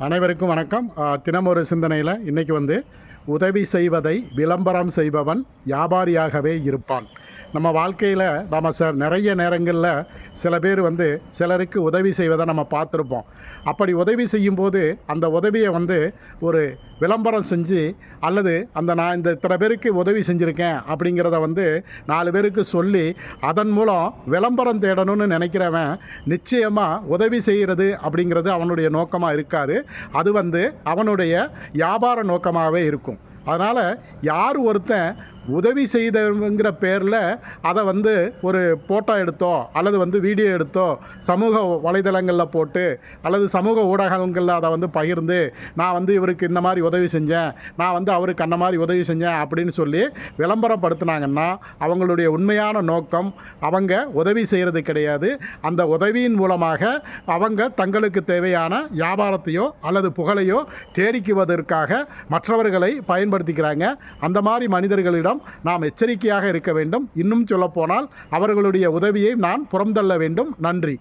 அனைவருக்கும் வணக்கம். தினமொரு சிந்தனையில் இன்றைக்கி உதவி செய்வதை விளம்பரம் செய்பவன் வியாபாரியாகவே இருப்பான். நம்ம வாழ்க்கையில் நம்ம நிறைய நேரங்களில் சில பேர் சிலருக்கு உதவி செய்வதை நம்ம பார்த்துருப்போம். அப்படி உதவி செய்யும்போது அந்த உதவியை ஒரு விளம்பரம் செஞ்சு அல்லது நான் இந்த இத்தனை பேருக்கு உதவி செஞ்சுருக்கேன் அப்படிங்கிறத 4 பேருக்கு சொல்லி அதன் மூலம் விளம்பரம் தேடணும்னு நினைக்கிறவன் நிச்சயமாக உதவி செய்கிறது அப்படிங்கிறது அவனுடைய நோக்கமாக இருக்காது. அது அவனுடைய வியாபார நோக்கமாகவே இருக்கும். அதனால் யார் ஒருத்தன் உதவி செய்தங்கிற பேரில் அதை ஒரு ஃபோட்டோ எடுத்தோ அல்லது வீடியோ எடுத்தோ சமூக வலைதளங்களில் போட்டு அல்லது சமூக ஊடகங்களில் அதை பகிர்ந்து நான் இவருக்கு இந்த மாதிரி உதவி செஞ்சேன், நான் அவருக்கு அந்த மாதிரி உதவி செஞ்சேன் அப்படின்னு சொல்லி விளம்பரப்படுத்தினாங்கன்னா அவங்களுடைய உண்மையான நோக்கம் அவங்க உதவி செய்கிறது கிடையாது. அந்த உதவியின் மூலமாக அவங்க தங்களுக்கு தேவையான வியாபாரத்தையோ அல்லது புகழையோ தேடிக்குவதற்காக மற்றவர்களை பயன்படுத்திக்கிறாங்க. அந்த மாதிரி மனிதர்களிடம் நாம் எச்சரிக்கையாக இருக்க வேண்டும். இன்னும் சொல்லப்போனால் அவர்களுடைய உதவியை நான் புறந்தள்ள வேண்டும். நன்றி.